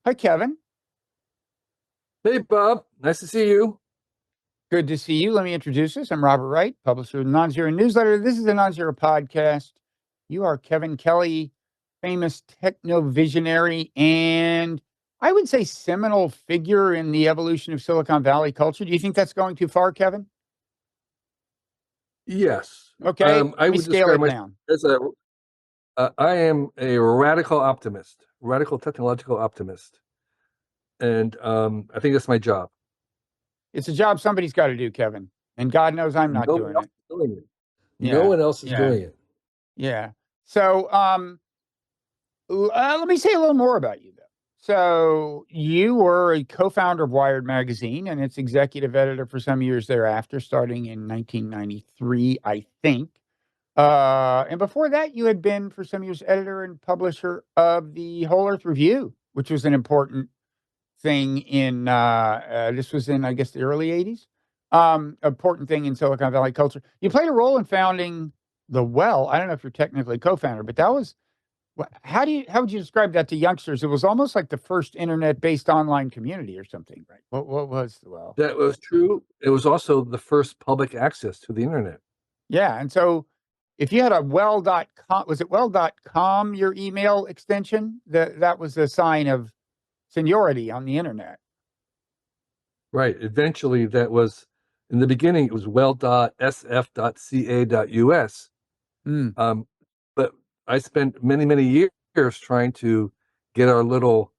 Hi, Kevin. Hey, Bob. Nice to see you. Good to see you. Let me introduce us. I'm Robert Wright, publisher of the Nonzero newsletter. This is the Nonzero podcast. You are Kevin Kelly, famous techno visionary, and I would say seminal figure in the evolution of Silicon Valley culture. Do you think that's going too far, Kevin? Yes. Okay, I let me would scale describe it myself down. as I am a radical optimist, radical technological optimist. And I think that's my job. It's a job somebody's got to do, Kevin, and God knows I'm not No one doing else it. is doing it. No Yeah, one else is yeah, doing it. yeah. So, let me say a little more about you, though. So, you were a co-founder of Wired magazine and its executive editor for some years thereafter, starting in 1993, I think. And before that, you had been for some years editor and publisher of the Whole Earth Review, which was an important thing in this was in, I guess, the early 80s. Important thing in Silicon Valley culture. You played a role in founding the Well. I don't know if you're technically co-founder, but that was how would you describe that to youngsters? It was almost like the first internet-based online community or something, right? What was the Well? That was true. It was also the first public access to the internet. Yeah, and so if you had a well.com, was it well.com, your email extension? That was a sign of seniority on the internet. Right. Eventually, that was, in the beginning, it was well.sf.ca.us. Mm. But I spent many, many years trying to get our little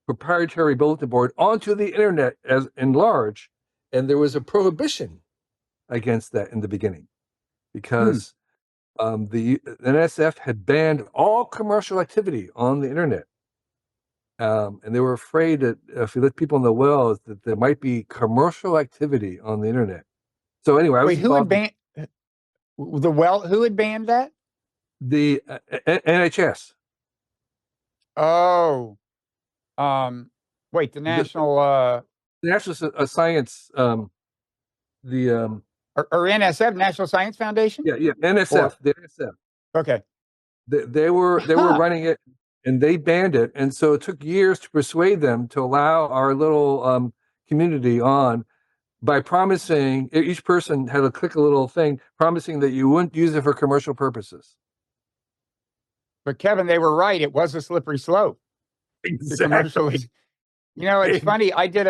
proprietary bulletin board onto the internet as in large, and there was a prohibition against that in the begining Hmm. because the NSF had banned all commercial activity on the internet, and they were afraid that if you let people know that there might be commercial activity on the internet. So anyway, I was Wait, who had involved in banned the Well? Who had banned that? the NHS. Oh, um, wait, the The national National Science, the or NSF, National Science Foundation, yeah, or the NSF. okay, They were huh? running it, and they banned it, and so it took years to persuade them to allow our little community on by promising each person had to click a little thing promising that you wouldn't use it for commercial purposes. But Kevin, they were right. It was a slippery slope to Exactly. commercialism. It's funny. I did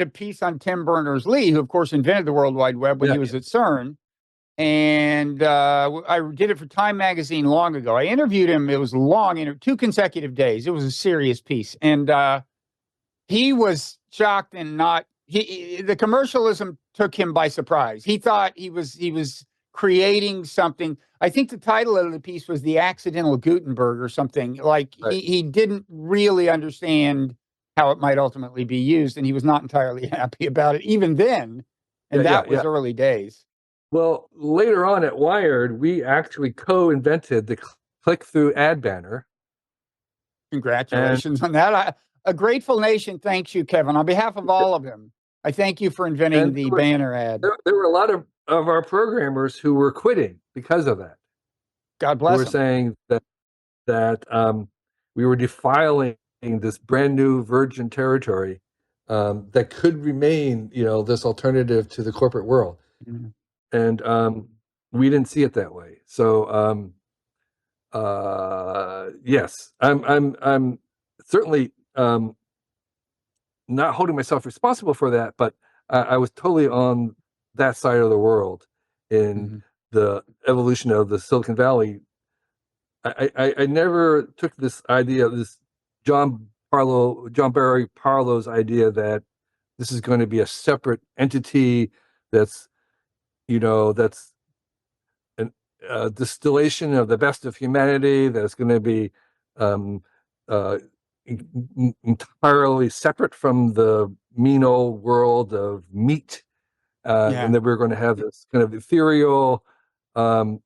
a piece on Tim Berners-Lee, who of course invented the World Wide Web when Yeah, he was at CERN, and I did it for Time Magazine long ago. I interviewed him. It was long, 2 consecutive days. It was a serious piece, and he was shocked and not. The commercialism took him by surprise. He thought he was creating something. I think the title of the piece was "The Accidental Gutenberg" or something. Like right. he didn't really understand how it might ultimately be used, and he was not entirely happy about it even then. Yeah, And yeah, that yeah. was early days. Well, later on at Wired, we actually co-invented the click-through ad banner, and Congratulations on that. A grateful nation thanks you, Kevin. On behalf of all of them, I thank you for inventing and the banner ad. there were a lot of our programmers who were quitting because of that. God Who bless were them. saying that we were defiling this brand new virgin territory that could remain, this alternative to the corporate world, Mhm. and we didn't see it that way. So yes, I'm certainly not holding myself responsible for that, but I was totally on that side of the world in Mhm. the evolution of the Silicon Valley. I never took this idea of this John Barry Parlow's idea that this is going to be a separate entity that's, that's an distillation of the best of humanity, that's going to be um, uh, entirely separate from the mean old world of meat, Yeah. and that we're going to have this kind of ethereal um,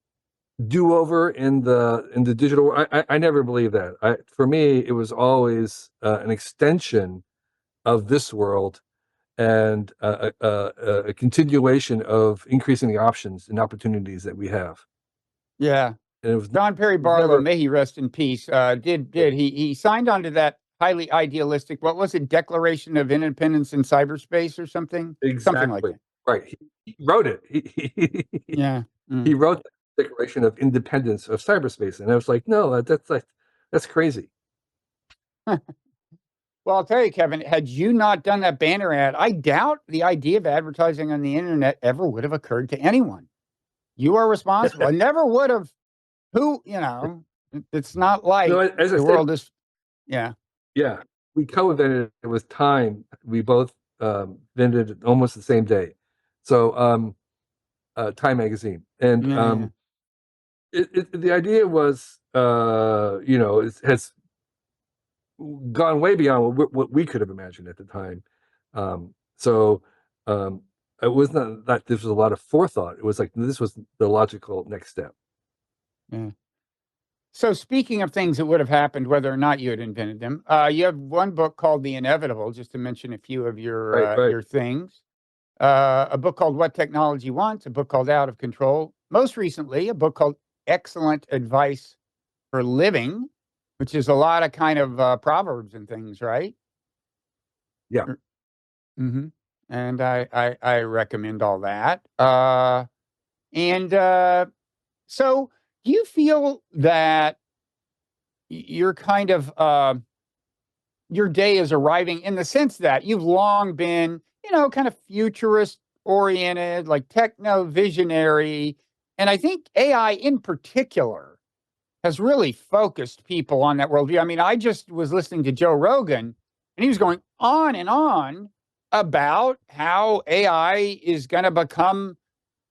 do-over in the digital. I never believed that. For me, it was always an extension of this world and a continuation of increasing the options and opportunities that we have. Yeah. and it was John Perry Barlow, never may he rest in peace, he signed onto that highly idealistic, what was it, Declaration of Independence in Cyberspace or something? Something like exactly that. right. He wrote it. Yeah. He wrote the Declaration of Independence of Cyberspace, and I was like, no, that's crazy. Well, I'll tell you, Kevin, had you not done that banner ad, I doubt the idea of advertising on the internet ever would have occurred to anyone. You are responsible. I never would have. It's not No, like as I the said, world is, yeah. yeah, we co-invented it with Time. We both invented it almost the same day. So, Time magazine, and Yeah, yeah. the idea was, it has gone way beyond what we could have imagined at the time. So, it was not that this was a lot of forethought. It was like this was the logical next step. Yeah. So speaking of things that would have happened whether or not you had invented them, you have one book called The Inevitable, just to mention a few of Right, right. your things. A book called What Technology Wants, a book called Out of Control. Most recently, a book called Excellent Advice for Living, which is a lot of kind of proverbs and things, right? Yeah. Mm-hmm. And I recommend all that. And so do you feel that you're kind of your day is arriving in the sense that you've long been, kind of futurist oriented, like techno visionary. And I think AI in particular has really focused people on that worldview. I mean, I just was listening to Joe Rogan and he was going on and on about how AI is going to become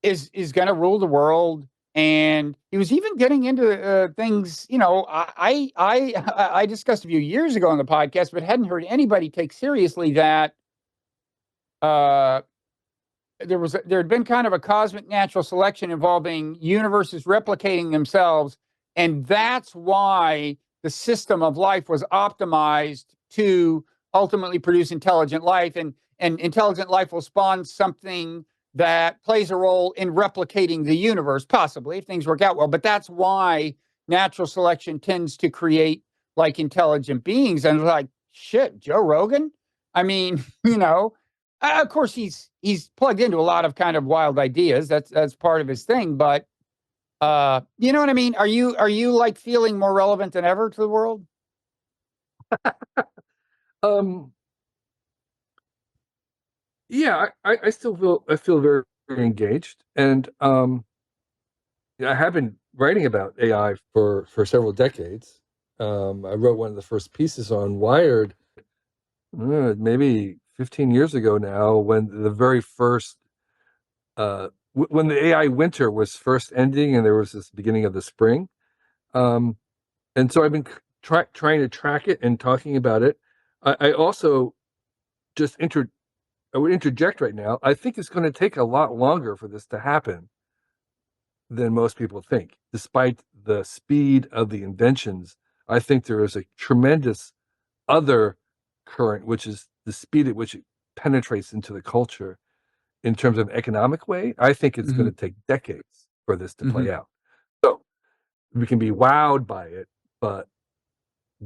is going to rule the world. And he was even getting into things, I discussed a few years ago on the podcast, but hadn't heard anybody take seriously that uh, there had been kind of a cosmic natural selection involving universes replicating themselves, and that's why the system of life was optimized to ultimately produce intelligent life, and intelligent life will spawn something that plays a role in replicating the universe, possibly if things work out well. But that's why natural selection tends to create like intelligent beings. And like, shit, Joe Rogan, I mean, of course, he's plugged into a lot of kind of wild ideas. That's part of his thing. But you know what I mean? Are you like feeling more relevant than ever to the world? Um, yeah, I still feel very, very engaged, and I have been writing about AI for several decades. I wrote one of the first pieces on Wired, maybe 15 years ago now, when the very first when the AI winter was first ending, and there was this beginning of the spring. Um, and so I've been trying to track it and talking about it. I also just I would interject right now. I think it's going to take a lot longer for this to happen than most people think. Despite the speed of the inventions, I think there is a tremendous other current, which is the speed at which it penetrates into the culture in terms of economic way. I think it's going Hmm. to take decades for this to Hmm. play out. So we can be wowed by it, but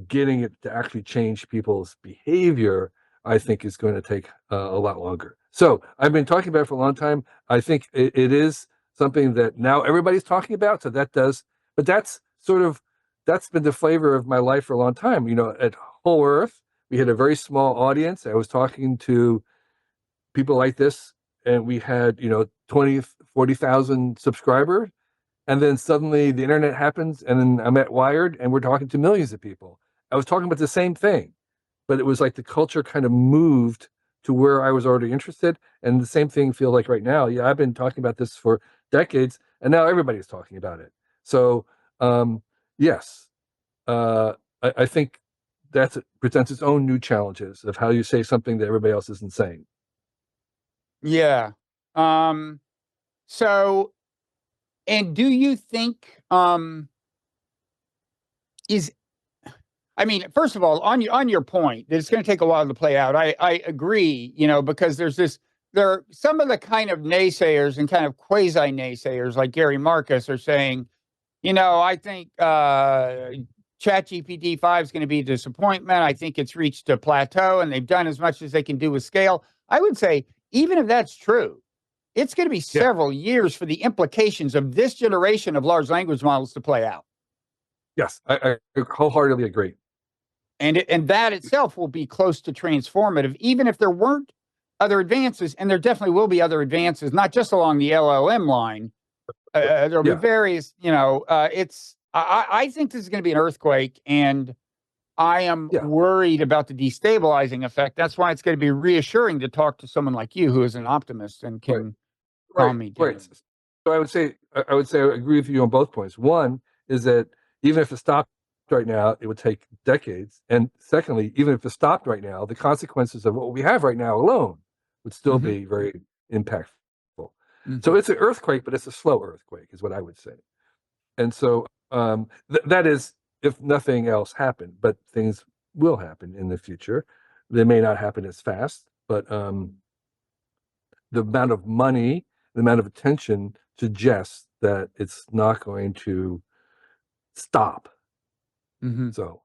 getting it to actually change people's behavior, I think, is going to take a lot longer. So I've been talking about it for a long time. I think it is something that now everybody's talking about. So but that's been the flavor of my life for a long time. At Whole Earth, we had a very small audience. I was talking to people like this, and we had 20, 40,000 subscribers. And then suddenly the internet happens, and then I'm at Wired, and we're talking to millions of people. I was talking about the same thing, but it was like the culture kind of moved to where I was already interested. And the same thing feels like right now. Yeah, I've been talking about this for decades, and now everybody's talking about it. So, yes, uh, I think that presents its own new challenges of how you say something that everybody else isn't saying. Yeah. Um, so, and do you think is I mean, first of all, on your point, that it's going to take a while to play out. I agree, because there are some of the kind of naysayers and kind of quasi naysayers like Gary Marcus are saying, I think ChatGPT 5 is going to be a disappointment. I think it's reached a plateau and they've done as much as they can do with scale. I would say, even if that's true, it's going to be Yeah. several years for the implications of this generation of large language models to play out. Yes, I wholeheartedly agree. And that itself will be close to transformative, even if there weren't other advances. And there definitely will be other advances, not just along the LLM line. There'll be Yeah. various, I think this is going to be an earthquake, and I am Yeah. worried about the destabilizing effect. That's why it's going to be reassuring to talk to someone like you, who is an optimist and can calm me down. Right. So I would say I agree with you on both points. One is that even if it stopped right now, it would take decades. And secondly, even if it stopped right now, the consequences of what we have right now alone would still be very impactful. So it's an earthquake, but it's a slow earthquake, is what I would say. And so that is, if nothing else happened, but things will happen in the future. They may not happen as fast, but the amount of money, the amount of attention suggests that it's not going to stop. So,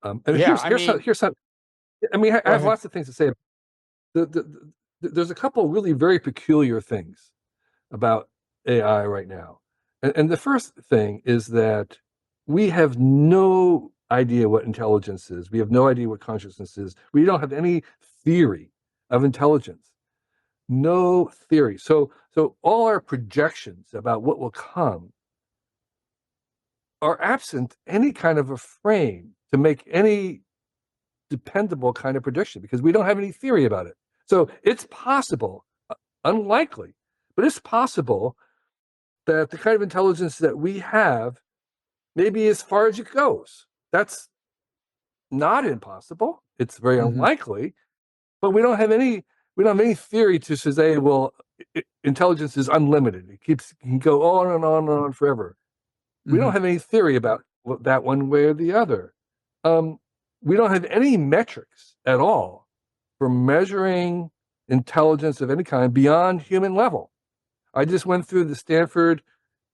and Yeah, here's some. I mean, I go have ahead. lots of things to say. There's a couple of really very peculiar things about AI right now, and the first thing is that we have no idea what intelligence is. We have no idea what consciousness is. We don't have any theory of intelligence. No theory. So all our projections about what will come are absent any kind of a frame to make any dependable kind of prediction, because we don't have any theory about it. So it's possible, unlikely, but it's possible that the kind of intelligence that we have may be as far as it goes. That's not impossible. It's very unlikely, but we don't have any theory to say, well, intelligence is unlimited. It can go on and on and on forever. We don't have any theory about that one way or the other. We don't have any metrics at all for measuring intelligence of any kind beyond human level. I just went through the Stanford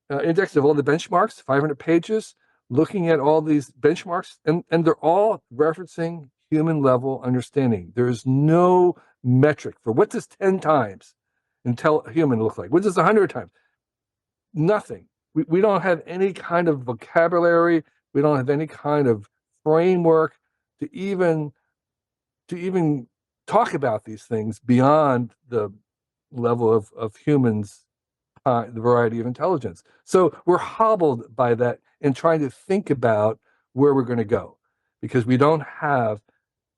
index of all the benchmarks, 500 pages, looking at all these benchmarks, and they're all referencing human level understanding. There is no metric for what does 10 times human look like? What does 100 times? Nothing. We don't have any kind of vocabulary. We don't have any kind of framework to even talk about these things beyond the level of humans, the variety of intelligence. So we're hobbled by that in trying to think about where we're going to go, because we don't have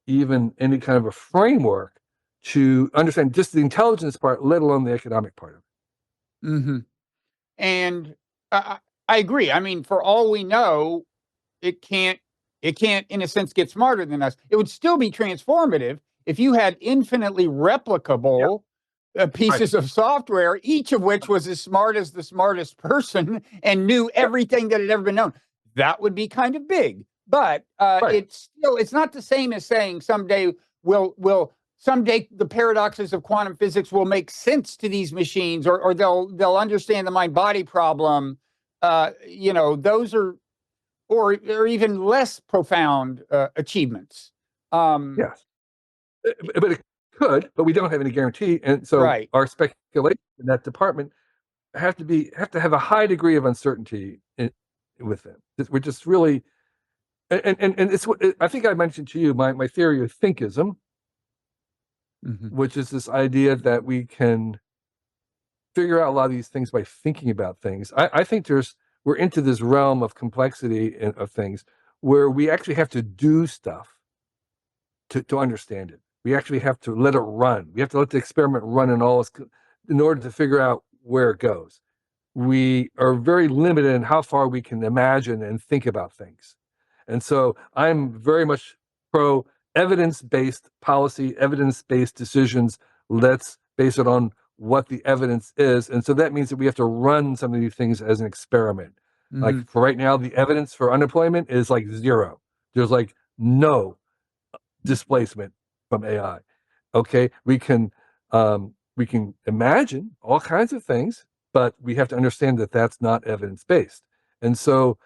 even any kind of a framework to understand just the intelligence part, let alone the economic part of it. And I agree. I mean, for all we know, it can't, in a sense, get smarter than us. It would still be transformative if you had infinitely replicable pieces of software, each of which was as smart as the smartest person and knew everything that had ever been known. That would be kind of big, but it's not the same as saying someday someday the paradoxes of quantum physics will make sense to these machines, or they'll understand the mind-body problem. Those are, or even less profound achievements. Yes, but it could, but we don't have any guarantee, and so our speculation in that department have to have a high degree of uncertainty with them. We're just really, and it's what I think I mentioned to you, my theory of thinkism, which is this idea that we can figure out a lot of these things by thinking about things. I think we're into this realm of complexity of things where we actually have to do stuff to understand it. We actually have to let it run. We have to let the experiment run in order to figure out where it goes. We are very limited in how far we can imagine and think about things. And so I'm very much pro evidence-based policy, evidence-based decisions. Let's base it on what the evidence is. And so that means that we have to run some of these things as an experiment. Like for right now, the evidence for unemployment is like zero. There's like no displacement from AI. Okay, we can imagine all kinds of things, but we have to understand that that's not evidence-based. And so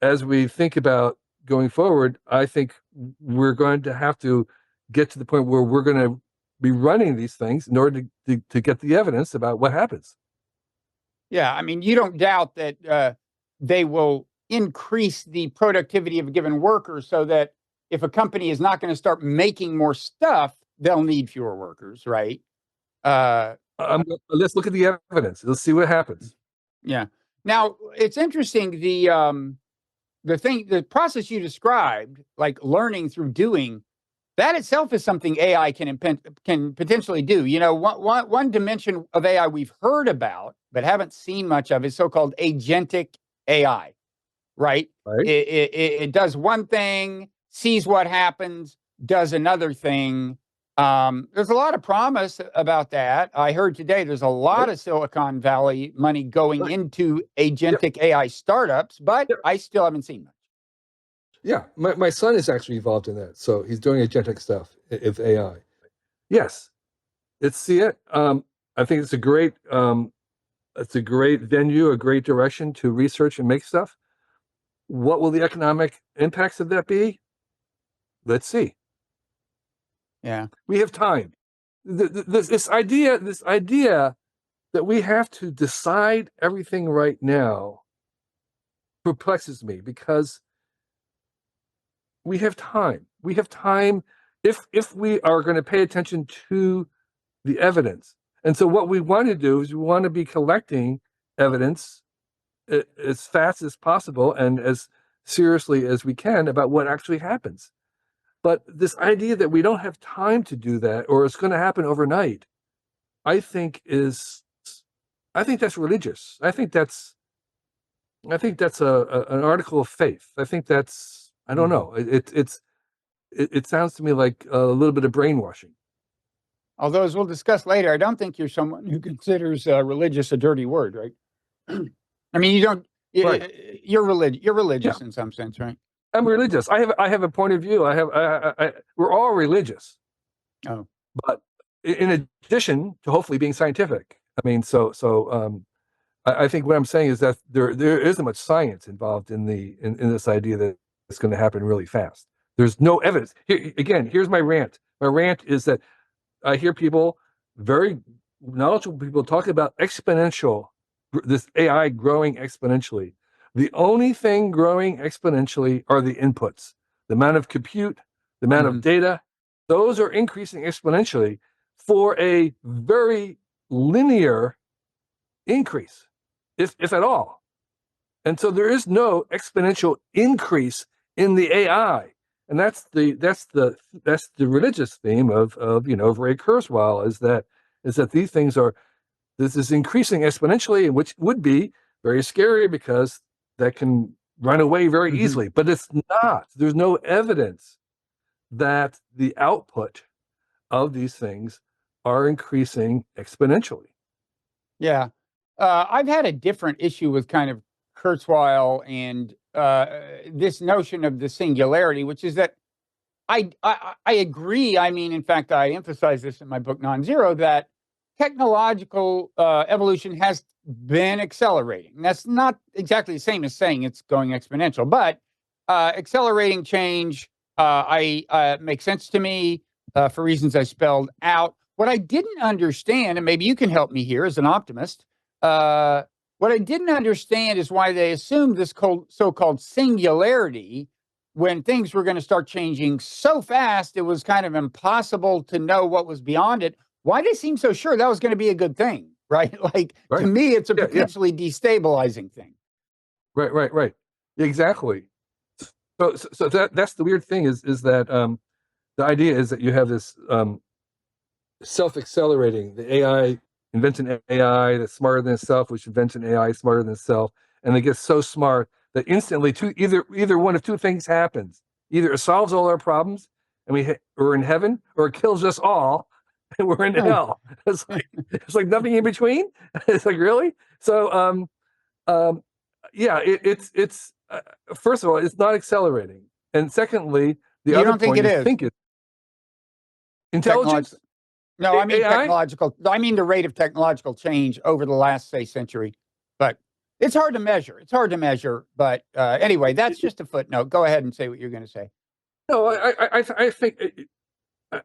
as we think about going forward, I think we're going to have to get to the point where we're going to be running these things in order to get the evidence about what happens. Yeah, I mean, you don't doubt that they will increase the productivity of a given worker so that if a company is not going to start making more stuff, they'll need fewer workers, right? Uh, Let's look at the evidence. Let's see what happens. yeah. Now, it's interesting, the process you described, like learning through doing, that itself is something AI can potentially do. You know, one dimension of AI we've heard about but haven't seen much of is so-called agentic AI, right? Right. It does one thing, sees what happens, does another thing. There's a lot of promise about that. I heard today there's a lot of Silicon Valley money going into agentic AI startups, but I still haven't seen much. Yeah, my son is actually involved in that. So he's doing agentic stuff with AI. Yes, see it. I think it's a great venue, a great direction to research and make stuff. What will the economic impacts of that be? Let's see. Yeah, we have time. This idea that we have to decide everything right now perplexes me, because we have time. We have time if we are going to pay attention to the evidence. And so what we want to do is we want to be collecting evidence as fast as possible and as seriously as we can about what actually happens. But this idea that we don't have time to do that, or it's going to happen overnight, I think that's religious. I think that's an article of faith. I think that's, I don't know. It sounds to me like a little bit of brainwashing. although, as we'll discuss later, I don't think you're someone who considers religious a dirty word, right? I mean, you don't. Right. You're religious in some sense, right? I'm religious. I have a point of view. We're all religious. Oh, But in addition to hopefully being scientific. I mean, I think what I'm saying is that there isn't much science involved in this idea that it's going to happen really fast. There's no evidence. Here's my rant. My rant is that I hear people, very knowledgeable people, talk about this AI growing exponentially. The only thing growing exponentially are the inputs, the amount of compute, the amount of data. Those are increasing exponentially for a very linear increase, if at all. And so there is no exponential increase in the AI. And that's the religious theme of Ray Kurzweil, is that these things this is increasing exponentially, which would be very scary because that can run away very easily. But it's not. There's no evidence that the output of these things are increasing exponentially. yeah. I've had a different issue with kind of Kurzweil and this notion of the singularity, which is that I agree. I mean, in fact, I emphasize this in my book Nonzero, that technological evolution has been accelerating. That's not exactly the same as saying it's going exponential, but accelerating change makes sense to me for reasons I spelled out. What I didn't understand, and maybe you can help me here as an optimist, what I didn't understand is why they assumed this so-called singularity when things were going to start changing so fast, it was kind of impossible to know what was beyond it. Why they seem so sure that was going to be a good thing, right? Like, to me, it's a potentially destabilizing thing. Right. Exactly. So that's the weird thing is that the idea is that you have this self-accelerating. The AI invents an AI that's smarter than itself, which invents an AI smarter than itself, and it gets so smart that instantly either one of two things happens. Either it solves all our problems and we're in heaven, or it kills us all and we're in hell. It's like nothing in between. It's like, really? So it's first of all, it's not accelerating, and secondly, the other don't think point it is is? think it intelligence. No, I mean AI? technological. I mean the rate of technological change over the last, say, century. But It's hard to measure. It's hard to measure, but anyway, that's just a footnote. Go ahead and say what you're going to say. No, I think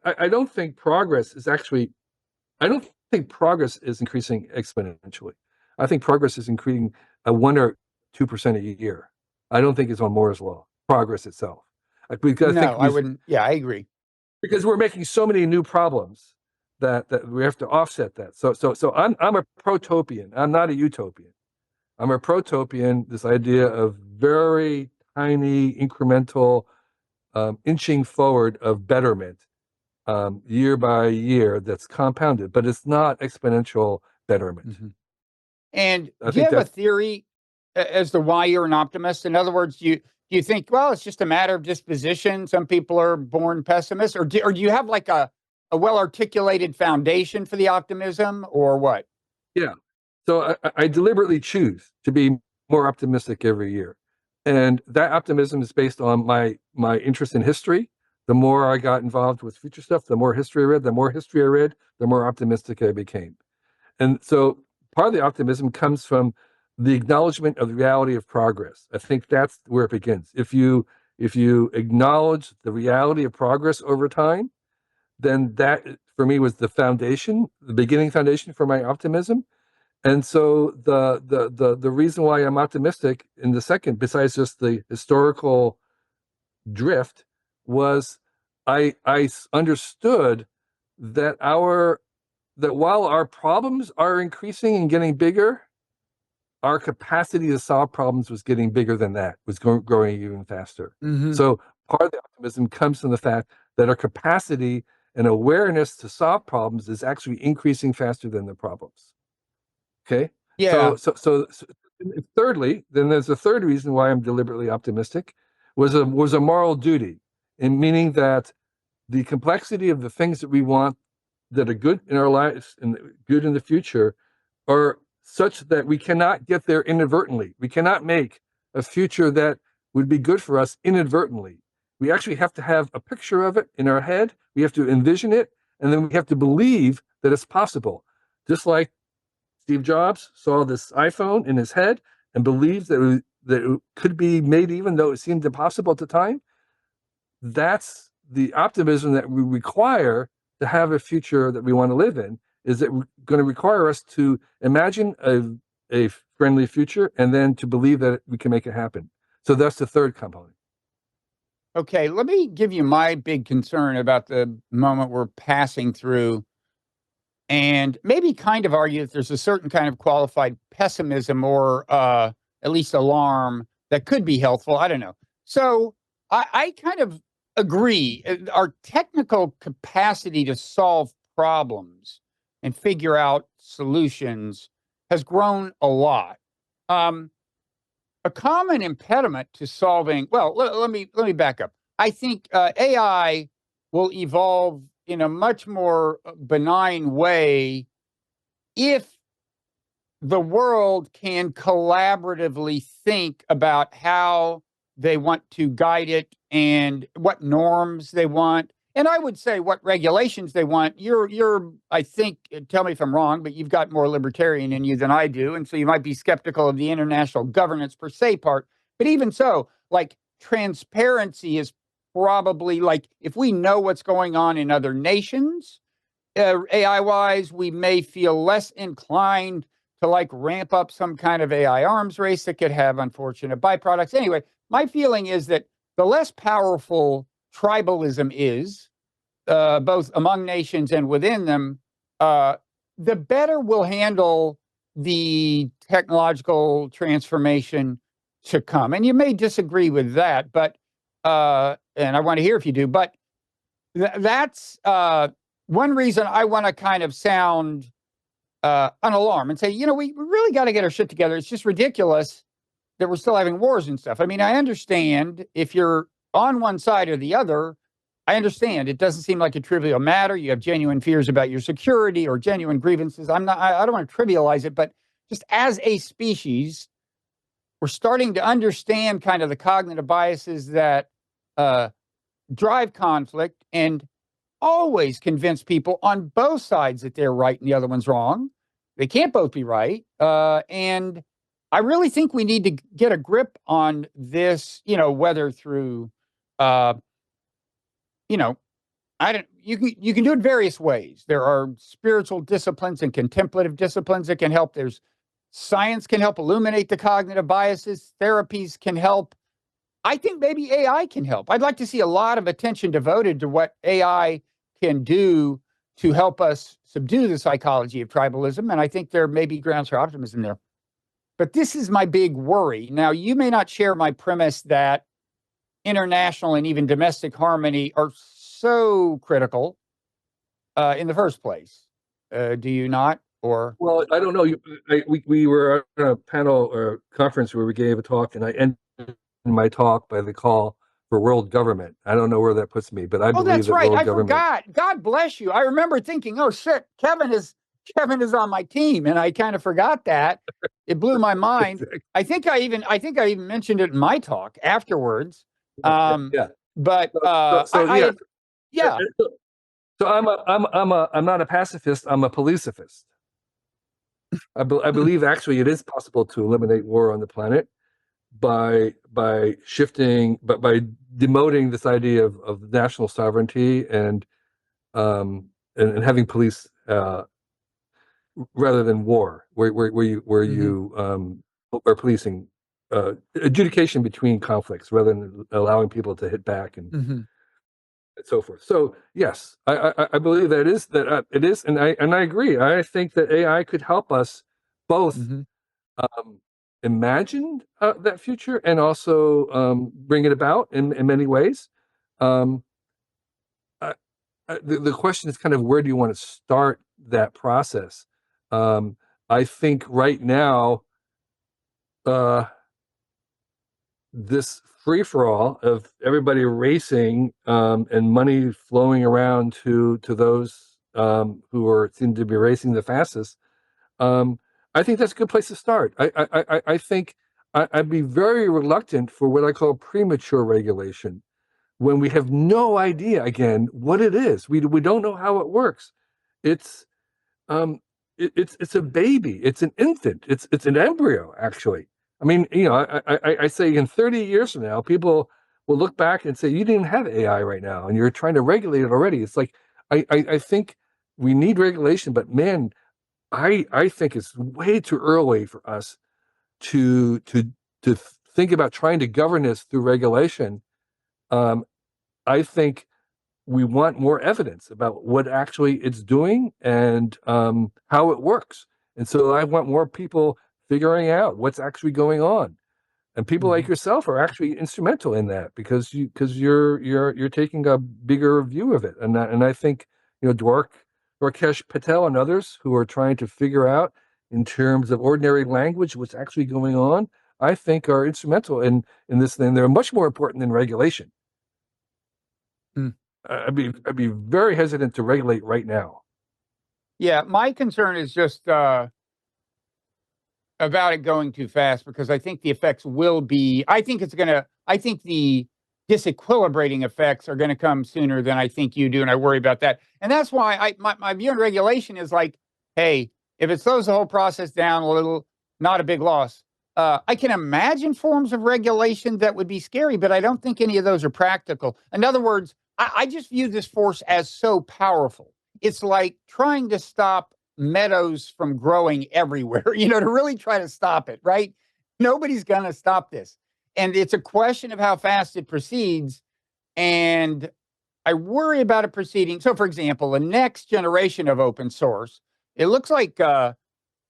I don't think progress is actually. I don't think progress is increasing exponentially. I think progress is increasing a 1 or 2% a year. I don't think it's on Moore's law. Progress itself, because I think No, I wouldn't. Yeah, I agree. because we're making so many new problems that we have to offset that. So I'm a protopian. I'm not a utopian. I'm a protopian. This idea of very tiny incremental inching forward of betterment year by year that's compounded, but it's not exponential betterment. Mm-hmm. And I do you think have a that theory as to why you're an optimist? In other words, do you think, well, it's just a matter of disposition? Some people are born pessimists, or do you have like a well-articulated foundation for the optimism, or what? yeah. So I deliberately choose to be more optimistic every year, and that optimism is based on my interest in history. The more I got involved with future stuff, the more history I read. The more history I read, the more optimistic I became. And so part of the optimism comes from the acknowledgement of the reality of progress. I think that's where it begins. If you acknowledge the reality of progress over time, then that for me was the foundation, the beginning foundation for my optimism. And so the reason why I'm optimistic in the second, besides just the historical drift, was I understood that while our problems are increasing and getting bigger, our capacity to solve problems was getting bigger than that, was growing even faster. Mm-hmm. So part of the optimism comes from the fact that our capacity and awareness to solve problems is actually increasing faster than the problems. Okay. Yeah. So thirdly, then there's a third reason why I'm deliberately optimistic was a moral duty, in meaning that the complexity of the things that we want that are good in our lives and good in the future are such that we cannot get there inadvertently. We cannot make a future that would be good for us inadvertently. We actually have to have a picture of it in our head. We have to envision it, and then we have to believe that it's possible. Just like Steve Jobs saw this iPhone in his head and believed that it could be made even though it seemed impossible at the time. That's the optimism that we require to have a future that we want to live in, is that going to require us to imagine a friendly future and then to believe that we can make it happen. So that's the third component. Okay, let me give you my big concern about the moment we're passing through, and maybe kind of argue that there's a certain kind of qualified pessimism or at least alarm that could be helpful. I don't know. So I kind of agree. Our technical capacity to solve problems and figure out solutions has grown a lot. A common impediment to solving, well, let me back up. I think AI will evolve in a much more benign way if the world can collaboratively think about how they want to guide it and what norms they want. And I would say what regulations they want. I think, tell me if I'm wrong, but you've got more libertarian in you than I do. And so you might be skeptical of the international governance per se part. But even so, like transparency is probably like if we know what's going on in other nations, AI wise, we may feel less inclined to like ramp up some kind of AI arms race that could have unfortunate byproducts. Anyway, my feeling is that the less powerful tribalism is, both among nations and within them, the better we'll handle the technological transformation to come. And you may disagree with that, but and I want to hear if you do. But that's one reason I want to kind of sound an alarm and say, we really got to get our shit together. It's just ridiculous that we're still having wars and stuff. I mean, I understand if you're on one side or the other, I understand it doesn't seem like a trivial matter. You have genuine fears about your security or genuine grievances. I don't want to trivialize it, but just as a species, we're starting to understand kind of the cognitive biases that drive conflict and always convince people on both sides that they're right and the other one's wrong. They can't both be right. And I really think we need to get a grip on this, whether through, uh, you know, I don't, you can do it various ways. There are spiritual disciplines and contemplative disciplines that can help. There's science can help illuminate the cognitive biases. Therapies can help. I think maybe AI can help. I'd like to see a lot of attention devoted to what AI can do to help us subdue the psychology of tribalism. And I think there may be grounds for optimism there. But this is my big worry. Now, you may not share my premise that international and even domestic harmony are so critical in the first place. Do you not? Or Well, I don't know. We were at a panel or conference where we gave a talk, and I ended my talk by the call for world government. I don't know where that puts me, but I oh, believe that's that right. world I government. forgot. God bless you. I remember thinking, oh shit, Kevin is on my team, and I kind of forgot that. It blew my mind. I think I even mentioned it in my talk afterwards. Yeah, yeah. But So yeah. yeah. So I'm not a pacifist. I'm a policifist. I believe actually it is possible to eliminate war on the planet by shifting, but by demoting this idea of national sovereignty and having police rather than war, where Hmm. you are policing adjudication between conflicts rather than allowing people to hit back Hmm. and so forth. So yes, I believe that it is, and I agree. I think that AI could help us both Hmm. um, imagine that future and also bring it about in many ways. Um, I, the question is kind of where do you want to start that process? Um, I think right now, uh, this free for all of everybody racing and money flowing around to those who are seem to be racing the fastest. Um, I think that's a good place to start. I think I'd be very reluctant for what I call premature regulation when we have no idea again what it is. We don't know how it works. It's um, it's a baby. It's an infant. It's an embryo, actually. I mean, I say in 30 years from now, people will look back and say, you didn't have AI right now, and you're trying to regulate it already. It's like I think we need regulation, but man, I think it's way too early for us to to to think about trying to govern this through regulation. Um, I think we want more evidence about what actually it's doing and how it works. And so I want more people figuring out what's actually going on. And people like Hmm. yourself are actually instrumental in that because you're taking a bigger view of it. And I think Dwarkesh Patel and others who are trying to figure out in terms of ordinary language what's actually going on, I think are instrumental in this thing. They're much more important than regulation. I'd be very hesitant to regulate right now. Yeah, my concern is just about it going too fast because I think the effects will be. I think the disequilibrating effects are going to come sooner than I think you do, and I worry about that. And that's why my view on regulation is like, hey, if it slows the whole process down a little, not a big loss. I can imagine forms of regulation that would be scary, but I don't think any of those are practical. In other words, I just view this force as so powerful. It's like trying to stop meadows from growing everywhere, to really try to stop it, right? Nobody's going to stop this. And it's a question of how fast it proceeds. And I worry about it proceeding. So, for example, the next generation of open source, it looks like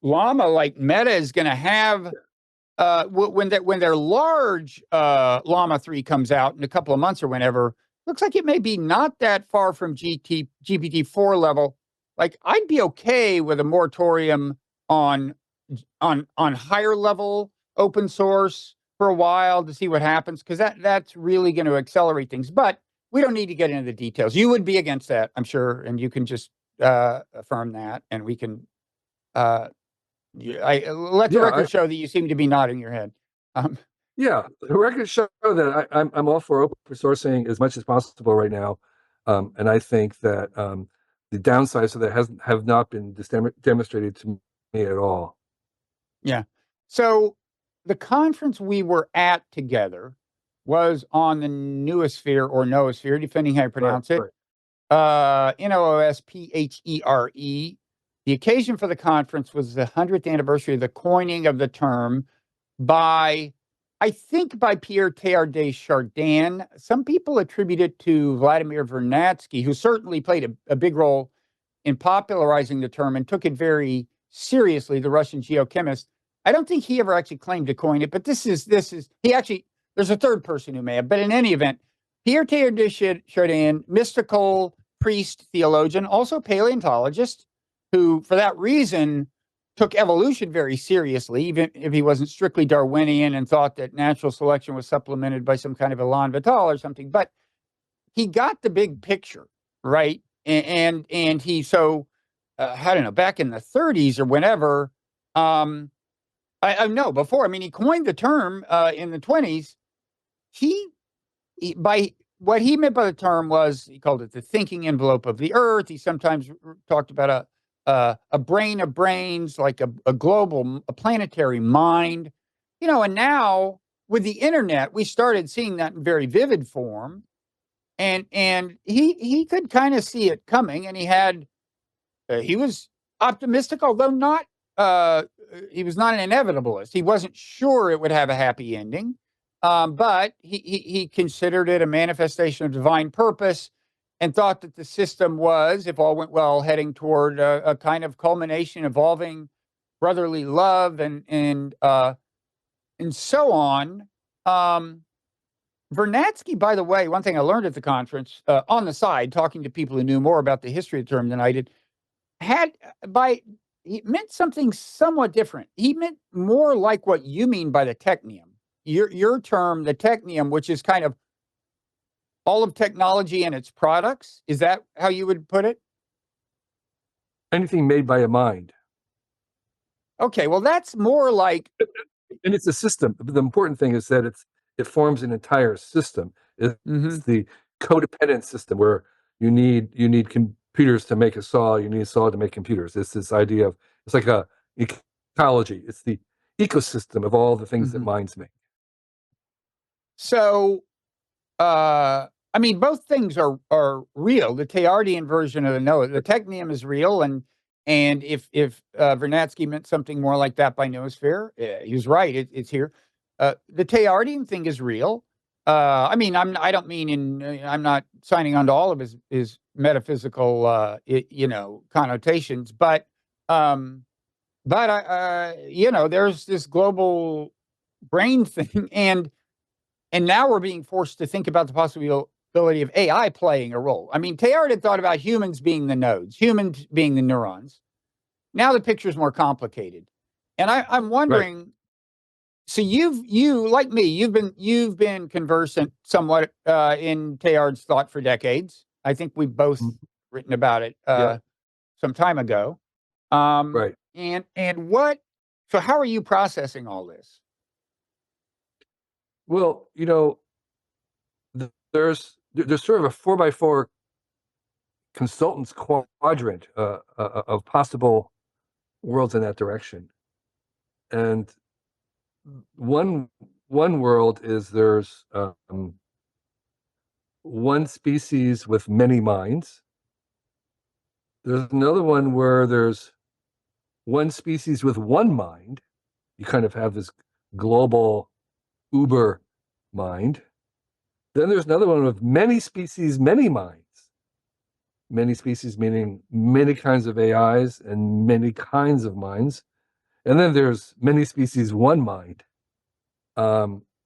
Llama, like Meta, is going to have when their large Llama 3 comes out in a couple of months or whenever, looks like it may be not that far from GPT-4 level. Like I'd be okay with a moratorium on on higher level open source for a while to see what happens because that's really going to accelerate things. But we don't need to get into the details. You would be against that, I'm sure, and you can just affirm that, and we can I let the Yeah, record show that you seem to be nodding your head. Um, the records show that I'm all for open sourcing as much as possible right now, and I think that the downsides of that have not been demonstrated to me at all. yeah. So the conference we were at together was on the noosphere or noosphere, depending how you Right, pronounce it. right. Noosphere. The occasion for the conference was the 100th anniversary of the coining of the term by, I think, by Pierre Teilhard de Chardin. Some people attribute it to Vladimir Vernadsky, who certainly played a big role in popularizing the term and took it very seriously, the Russian geochemist. I don't think he ever actually claimed to coin it, but there's a third person who may have. But in any event, Pierre Teilhard de Chardin, mystical priest, theologian, also paleontologist, who, for that reason, took evolution very seriously, even if he wasn't strictly Darwinian and thought that natural selection was supplemented by some kind of elan vital or something. But he got the big picture, right? And he, so I don't know, back in the 30s or whenever, I know before, I mean, he coined the term in the 20s. By what he meant by the term was, he called it the thinking envelope of the earth. He sometimes talked about a brain of brains, like a global, a planetary mind, and now with the internet, we started seeing that in very vivid form. And he could kind of see it coming, and he was optimistic, although not he was not an inevitabilist. He wasn't sure it would have a happy ending, but he considered it a manifestation of divine purpose, and thought that the system was, if all went well, heading toward a kind of culmination, evolving brotherly love and so on. Vernadsky, by the way, one thing I learned at the conference, on the side, talking to people who knew more about the history of the term than I did, he meant something somewhat different. He meant more like what you mean by the technium. Your term, the technium, which is kind of all of technology and its products. Is that how you would put it? Anything made by a mind. Okay, well, that's more like, And it's a system. The important thing is that it forms an entire system. It's the codependent system where you need computers to make a saw, you need a saw to make computers. It's this idea of, it's like a ecology. It's the ecosystem of all the things that minds make. So, I mean, both things are real. The Teilhardian version of the technium is real, and if Vernadsky meant something more like that by noosphere, he was right. It's here. The Teilhardian thing is real. I mean, I don't mean I'm not signing on to all of his metaphysical, connotations, but there's this global brain thing, and now we're being forced to think about the possibility of AI playing a role. I mean, Teilhard had thought about humans being the nodes, humans being the neurons. Now the picture is more complicated, and I'm wondering. Right. So you like me, you've been conversant somewhat in Teilhard's thought for decades. I think we've both written about it some time ago. Right. And what? So how are you processing all this? Well, there's sort of a 4x4 consultants quadrant of possible worlds in that direction, and one world is there's one species with many minds. There's another one where there's one species with one mind. You kind of have this global uber mind. Then there's another one with many species, many minds. Many species meaning many kinds of AIs and many kinds of minds. And then there's many species, one mind,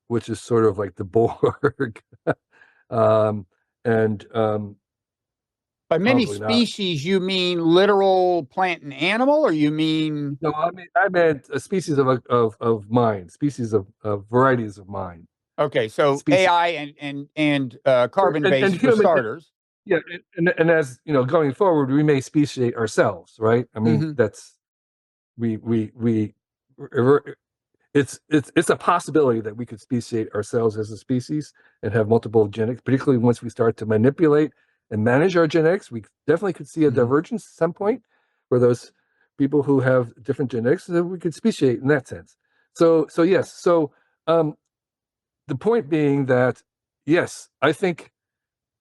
which is sort of like the Borg. By many species, you mean literal plant and animal, or you mean? No, I meant a species of mind, species of varieties of mind. Okay, so species. AI and carbon-based for starters. Yeah, and as going forward, we may speciate ourselves, right? I mean, that's it's a possibility that we could speciate ourselves as a species and have multiple genetics, particularly once we start to manipulate and manage our genetics. We definitely could see a divergence at some point where those people who have different genetics, we could speciate in that sense. So yes. So the point being that yes, I think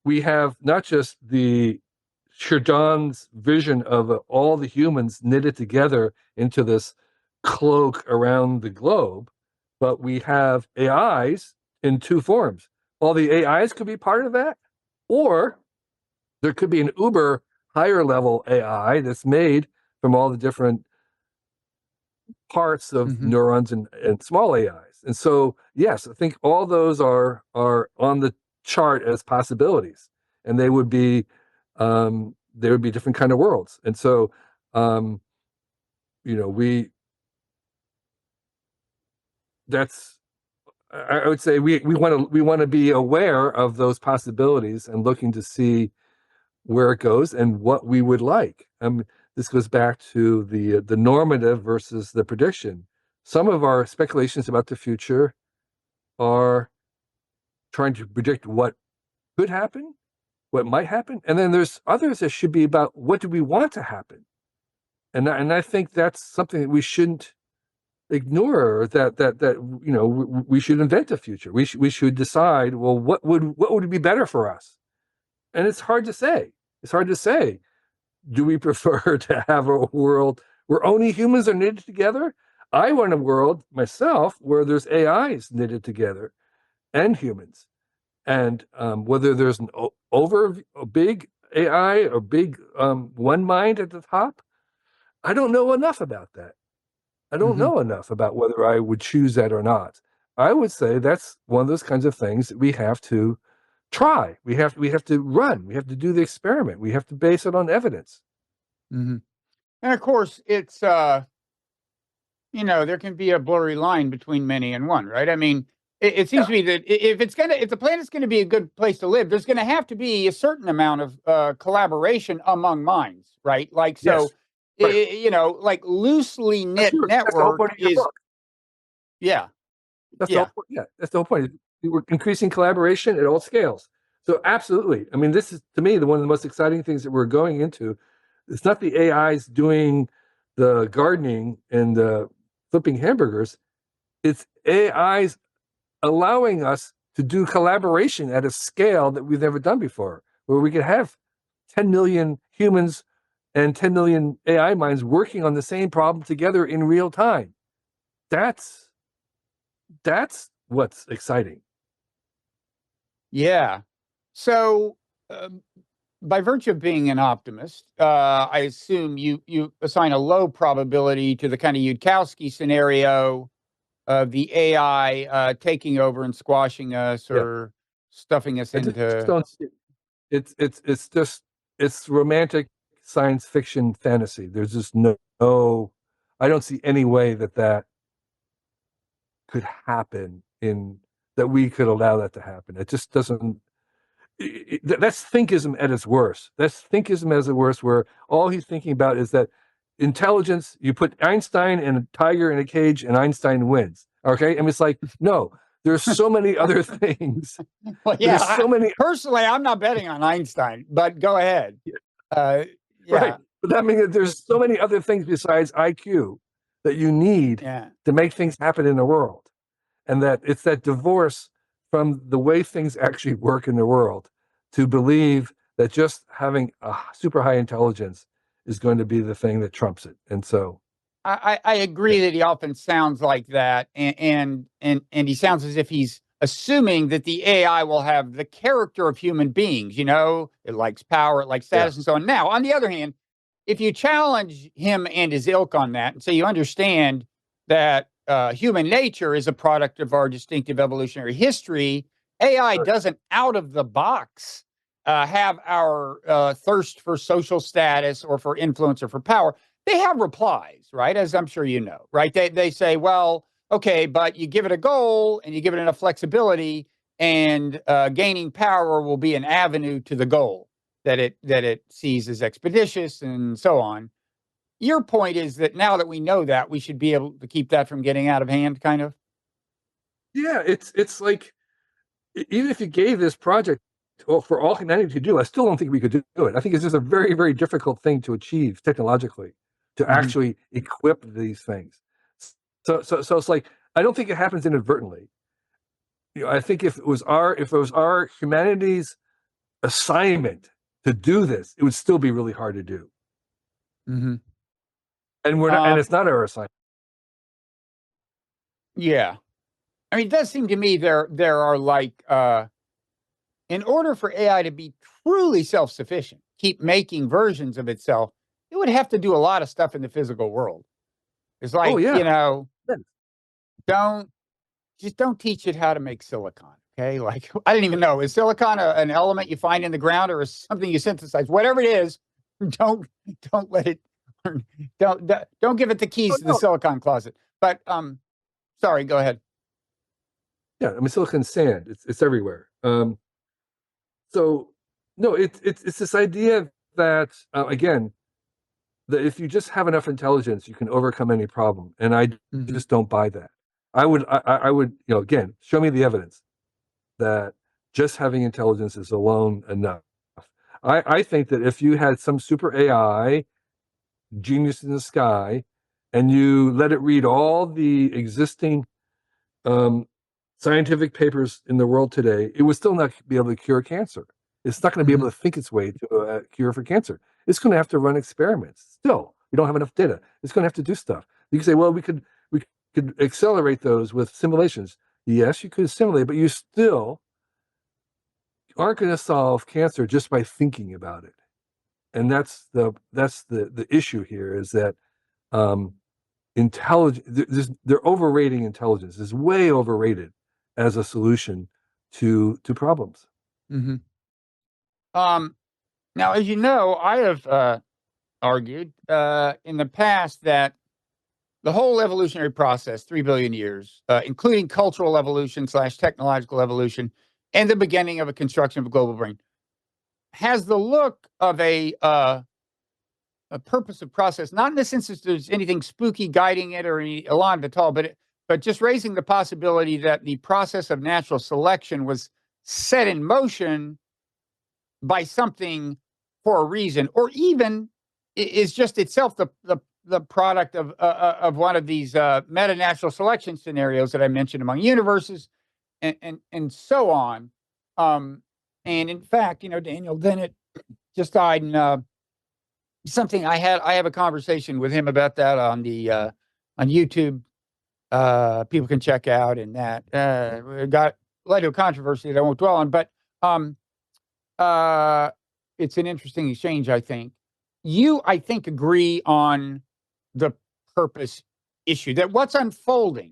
we have not just the Sherdon's vision of all the humans knitted together into this cloak around the globe, but we have AIs in two forms. All the AIs could be part of that, or there could be an uber higher level AI that's made from all the different parts of Hmm. neurons and small AIs. And so, yes, I think all those are on the chart as possibilities, and they would be different kind of worlds. And so, um, we that's I would say we want to be aware of those possibilities and looking to see where it goes and what we would like. This goes back to the normative versus the prediction. Some of our speculations about the future are trying to predict what could happen, what might happen, and then there's others that should be about what do we want to happen. And I think that's something that we shouldn't ignore. That we should invent a future. We should decide, well, what would be better for us? And it's hard to say. It's hard to say. Do we prefer to have a world where only humans are knitted together? I want a world myself where there's AIs knitted together and humans, and whether there's a big AI or big one mind at the top, I don't know enough about that. I don't Hmm. know enough about whether I would choose that or not. I would say that's one of those kinds of things that we have to try. We have to run. We have to do the experiment. We have to base it on evidence. Hmm. And of course, it's there can be a blurry line between many and one, right? I mean, it seems Yeah. to me that if the planet's going to be a good place to live, there's going to have to be a certain amount of collaboration among minds, right? Like Yes. so, Right. like loosely That's knit your. That's the whole network point of your is, book. yeah, That's the whole yeah. point. Yeah. That's the whole point. We're increasing collaboration at all scales. So absolutely. I mean, this is to me one of the most exciting things that we're going into. It's not the AIs doing the gardening and the flipping hamburgers. It's AIs allowing us to do collaboration at a scale that we've never done before, where we could have 10 million humans and 10 million AI minds working on the same problem together in real time. That's that's what's exciting. Yeah. So, um, by virtue of being an optimist, I assume you assign a low probability to the kind of Yudkowsky scenario of the AI taking over and squashing us Yeah, or stuffing us I just into. don't see it. It's romantic science fiction fantasy. There's just no, I don't see any way that could happen in that we could allow that to happen. It just doesn't. That's thinkism at its worst. That's thinkism at its worst, where all he's thinking about is that intelligence. You put Einstein and a tiger in a cage, and Einstein wins. Okay, and it's like, no, there's so many other things. Well, yeah. There's so many. Personally, I'm not betting on Einstein, but go ahead. Uh, Right, yeah, but that means that there's so many other things besides IQ that you need yeah. to make things happen in the world, and that it's that divorce from the way things actually work in the world to believe that just having a super high intelligence is going to be the thing that trumps it. And so, I yeah, agree that he often sounds like that, and he sounds as if he's assuming that the AI will have the character of human beings. It likes power, it likes yeah, status, and so on. Now, on the other hand, if you challenge him and his ilk on that, and say you understand that human nature is a product of our distinctive evolutionary history, AI right. doesn't out of the box have our thirst for social status or for influence or for power. They have replies, right? As I'm sure you know, right? They say, well, okay, but you give it a goal and you give it enough flexibility, and gaining power will be an avenue to the goal that it sees as expeditious and so on. Your point is that now that we know that, we should be able to keep that from getting out of hand, kind of. Yeah, it's like even if you gave this project for all humanity to do, I still don't think we could do it. I think it's just a very, very difficult thing to achieve technologically, to Hmm. actually equip these things. So it's like I don't think it happens inadvertently. I think if it was our humanity's assignment to do this, it would still be really hard to do. Mm-hmm. And we're not, and it's not our assignment. Yeah. I mean, it does seem to me there are like in order for AI to be truly self-sufficient, keep making versions of itself, it would have to do a lot of stuff in the physical world. It's like, Oh yeah. Don't teach it how to make silicon. Okay. Like, I didn't even know, is silicon an element you find in the ground or is something you synthesize? Whatever it is, don't let it, don't give it the keys to the silicon closet. But, sorry, go ahead. Yeah. I mean, silicon sand, it's everywhere. So no, it's this idea that, again, that if you just have enough intelligence, you can overcome any problem. And I just don't buy that. I would, again, show me the evidence that just having intelligence is alone enough. I think that if you had some super AI genius in the sky and you let it read all the existing scientific papers in the world today, it would still not be able to cure cancer. It's not going to be able to think its way to a cure for cancer. It's going to have to run experiments. Still, we don't have enough data. It's going to have to do stuff. You can say, well, we could accelerate those with simulations. Yes, you could simulate, but you still aren't going to solve cancer just by thinking about it. And that's the issue here, is that intelligence, they're overrating intelligence. It's way overrated as a solution to problems. Mm-hmm. Now, as you know, I have argued in the past that the whole evolutionary process, 3 billion years, including cultural evolution / technological evolution, and the beginning of a construction of a global brain, has the look of a purposive process, not in the sense that there's anything spooky guiding it or any alarm at all, but just raising the possibility that the process of natural selection was set in motion by something for a reason, or even is just itself the product of one of these meta natural selection scenarios that I mentioned among universes, and so on. And in fact, Daniel Dennett just died, and something I have a conversation with him about that on the on YouTube. People can check out, and that led to a controversy that I won't dwell on, but it's an interesting exchange, I think. You, I think, agree on the purpose issue, that what's unfolding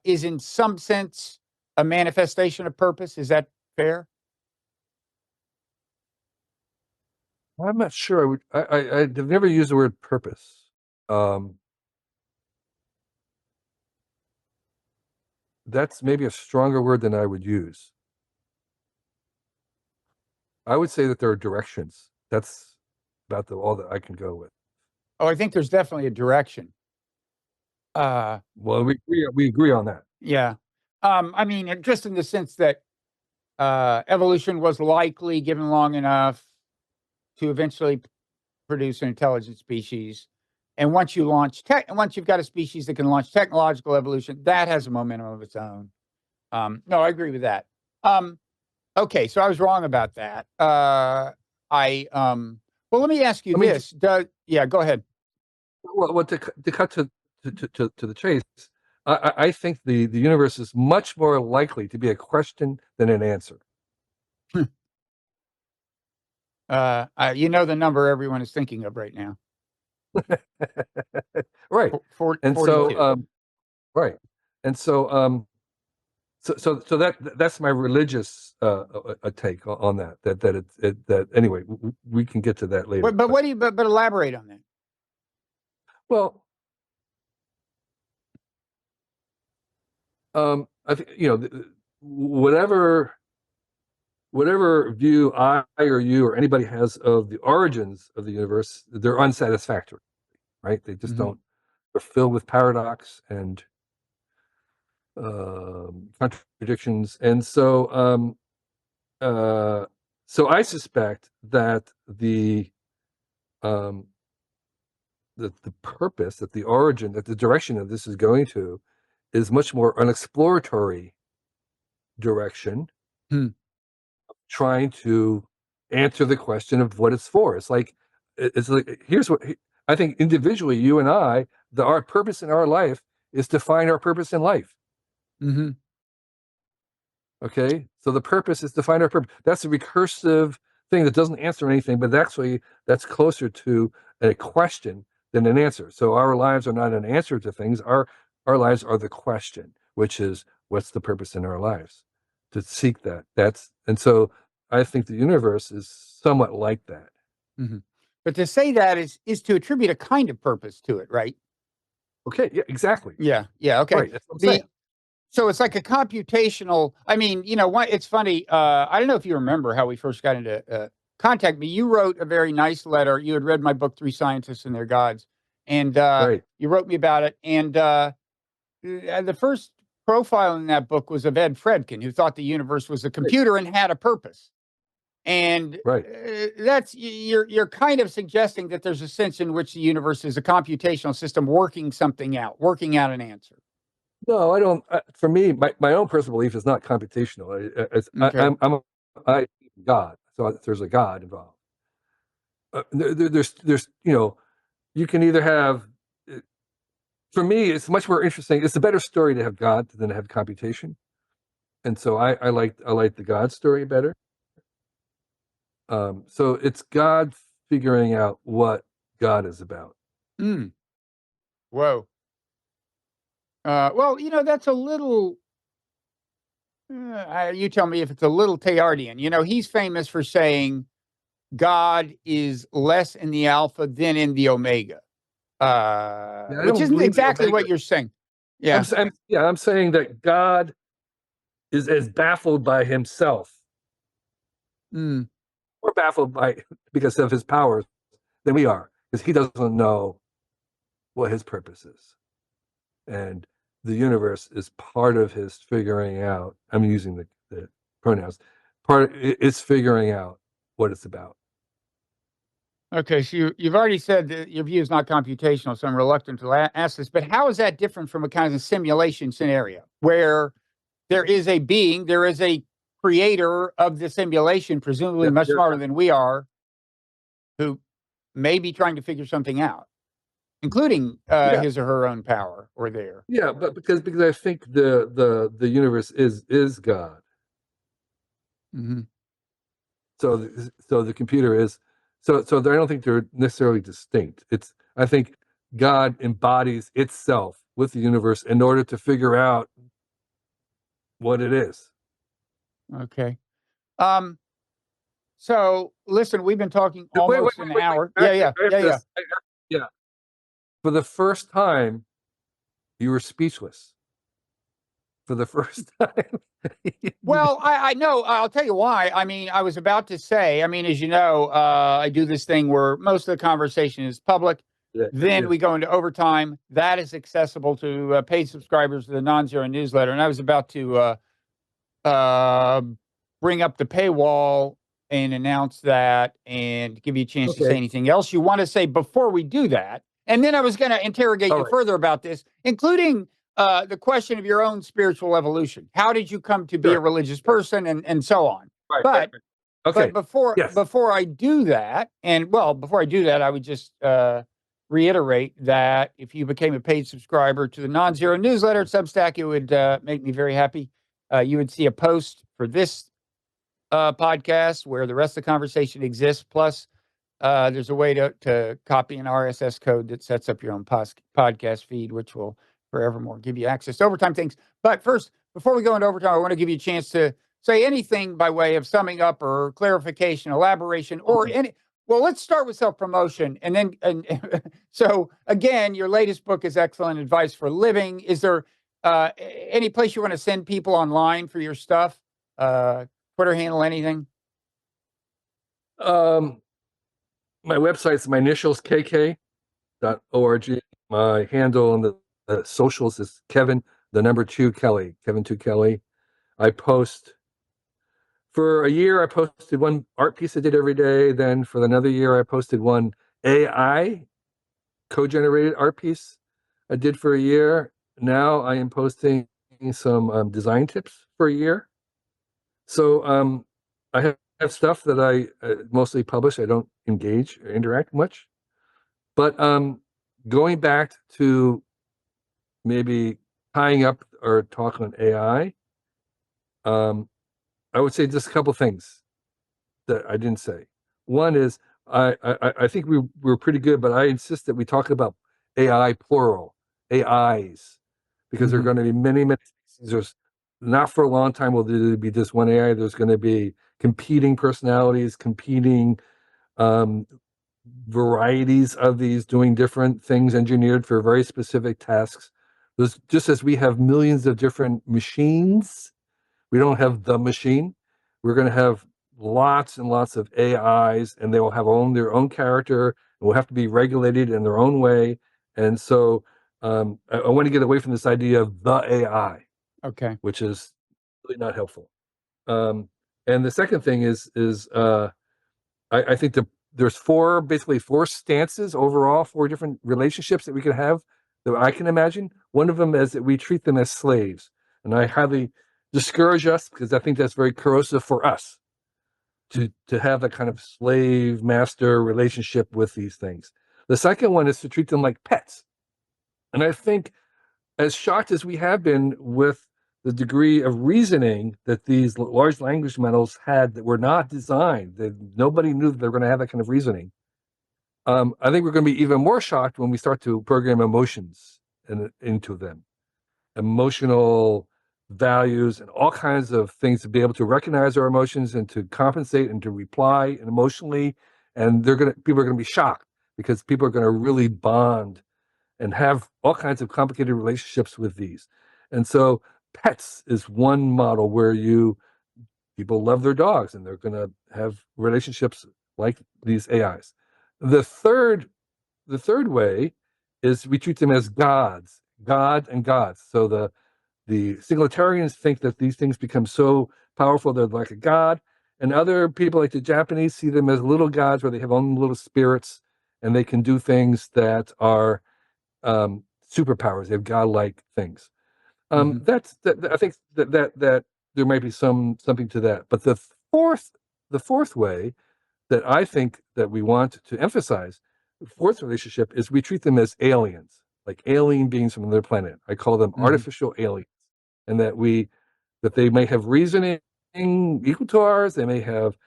is in some sense a manifestation of purpose. Is that fair? I'm not sure. I've never used the word purpose. That's maybe a stronger word than I would use. I would say that there are directions. That's about all that I can go with. Oh, I think there's definitely a direction. Well, we agree on that. Yeah. I mean, just in the sense that evolution was likely, given long enough, to eventually produce an intelligent species. And once you've got a species that can launch technological evolution, that has a momentum of its own. No, I agree with that. Okay, so I was wrong about that. Well, let me ask you this. Yeah, go ahead. Well, to cut to the chase, I think the universe is much more likely to be a question than an answer. The number everyone is thinking of right now. Right. And 42. so, right. And so, so that's my religious take on that. That anyway, we can get to that later. But what do you? But elaborate on that. Well, I think whatever view I or you or anybody has of the origins of the universe, they're unsatisfactory, right? They just don't. They're filled with paradox and contradictions, and so so I suspect that the purpose, that the origin, that the direction of this is going to, is much more an exploratory direction, trying to answer the question of what it's for. It's like here's what I think individually, you and I, our purpose in our life is to find our purpose in life. Okay, so the purpose is to find our purpose. That's a recursive thing that doesn't answer anything, but actually that's closer to a question than an answer. So our lives are not an answer to things. Our lives are the question, which is what's the purpose in our lives? To seek that. And so I think the universe is somewhat like that. But to say that is to attribute a kind of purpose to it, right? Okay, yeah, exactly. Yeah, okay. Right, that's what I'm saying. So it's like a computational. I mean, it's funny. I don't know if you remember how we first got into contact me. You wrote a very nice letter. You had read my book, Three Scientists and Their Gods, and Right. you wrote me about it. And the first profile in that book was of Ed Fredkin, who thought the universe was a computer and had a purpose. And that's you're kind of suggesting that there's a sense in which the universe is a computational system working something out, working out an answer. No, I don't. For me, my own personal belief is not computational. I'm God, so there's a God involved. There's you can either have. For me, it's much more interesting. It's a better story to have God than to have computation, and so I like the God story better. So it's God figuring out what God is about. Whoa. Well, that's a little. You tell me if it's a little Teilhardian. He's famous for saying God is less in the alpha than in the omega, which isn't exactly what you're saying. Yeah. I'm saying that God is as baffled by himself, or baffled because of his powers than we are, because he doesn't know what his purpose is, and the universe is part of his figuring out. I'm using the pronouns. It's figuring out what it's about. Okay, so you've already said that your view is not computational, so I'm reluctant to ask this. But how is that different from a kind of simulation scenario where there is a being, there is a creator of the simulation, presumably much smarter than we are, who may be trying to figure something out, including his or her own power or their. Yeah, but because I think the universe is God. So the computer is so I don't think they're necessarily distinct. I think God embodies itself with the universe in order to figure out what it is. Okay. So listen, we've been talking almost an hour. Yeah. For the first time, you were speechless. For the first time. Well, I know. I'll tell you why. I mean, I was about to say, as you know, I do this thing where most of the conversation is public. Then we go into overtime. That is accessible to paid subscribers to the Nonzero newsletter. And I was about to bring up the paywall and announce that and give you a chance to say anything else you want to say before we do that. And then I was going to interrogate you further about this, including the question of your own spiritual evolution. How did you come to be a religious person and so on? But before I do that, I would just reiterate that if you became a paid subscriber to the Nonzero newsletter at Substack, it would make me very happy. You would see a post for this podcast where the rest of the conversation exists. Plus, there's a way to copy an RSS code that sets up your own podcast feed, which will forevermore give you access to overtime things. But first, before we go into overtime, I want to give you a chance to say anything by way of summing up or clarification, elaboration, or any. Well, let's start with self-promotion. And then, so again, your latest book is Excellent Advice for Living. Is there any place you want to send people online for your stuff? Twitter handle, anything? My website's my initials, kk.org. My handle on the socials is Kevin, the number 2 Kelly, Kevin 2 Kelly. I post. For a year, I posted one art piece I did every day. Then for another year, I posted one AI co-generated art piece I did for a year. now I am posting some design tips for a year. So I have stuff that I mostly publish. I don't engage or interact much. But going back to maybe tying up our talk on AI, I would say just a couple things that I didn't say. One is I think we're pretty good, but I insist that we talk about AI plural, AIs, because there are going to be many species. There's not for a long time will there be just one AI. There's going to be competing personalities, competing varieties of these doing different things engineered for very specific tasks. There's, just as we have millions of different machines, we don't have the machine. We're going to have lots and lots of AIs, and they will have their own character, and will have to be regulated in their own way. And so I want to get away from this idea of the AI, Okay. which is really not helpful. And the second thing is I think there's basically four stances overall, four different relationships that we can have that I can imagine. One of them is that we treat them as slaves. And I highly discourage us, because I think that's very corrosive for us to have that kind of slave master relationship with these things. The second one is to treat them like pets. And I think, as shocked as we have been with the degree of reasoning that these large language models had that were not designed, that nobody knew that they were going to have that kind of reasoning. I think we're going to be even more shocked when we start to program emotions into them, emotional values and all kinds of things to be able to recognize our emotions and to compensate and to reply emotionally. And people are going to be shocked, because people are going to really bond and have all kinds of complicated relationships with these. And so pets is one model where people love their dogs, and they're going to have relationships like these AIs. The third way is we treat them as gods, God and gods. So the singularitarians think that these things become so powerful they're like a god, and other people like the Japanese see them as little gods where they have own little spirits, and they can do things that are superpowers. They have godlike things. I think that there might be something to that. But the fourth way that I think that we want to emphasize, the fourth relationship, is we treat them as aliens, like alien beings from another planet. I call them artificial aliens, and that they may have reasoning equal to ours. They may have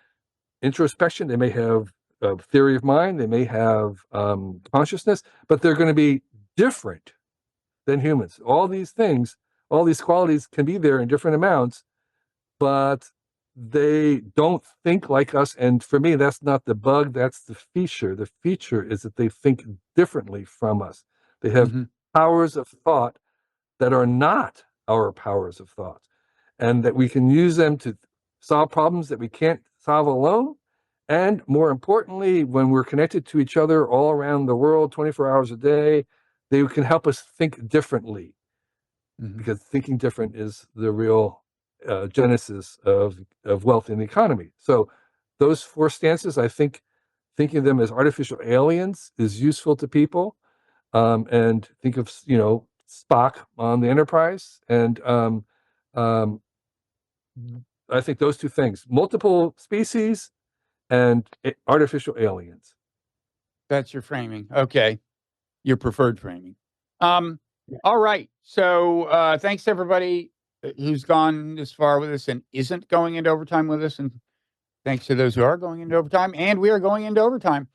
introspection. They may have a theory of mind. They may have consciousness, but they're going to be different than humans. All these things, all these qualities can be there in different amounts, but they don't think like us. And for me, that's not the bug, that's the feature. The feature is that they think differently from us. They have powers of thought that are not our powers of thought, and that we can use them to solve problems that we can't solve alone. And more importantly, when we're connected to each other all around the world, 24 hours a day, they can help us think differently, because thinking different is the real genesis of wealth in the economy. So those four stances, I think, thinking of them as artificial aliens is useful to people. And think of, Spock on the Enterprise. And I think those two things, multiple species and artificial aliens. That's your framing. Okay. Your preferred framing. All right. So thanks to everybody who's gone this far with us and isn't going into overtime with us. And thanks to those who are going into overtime. And we are going into overtime.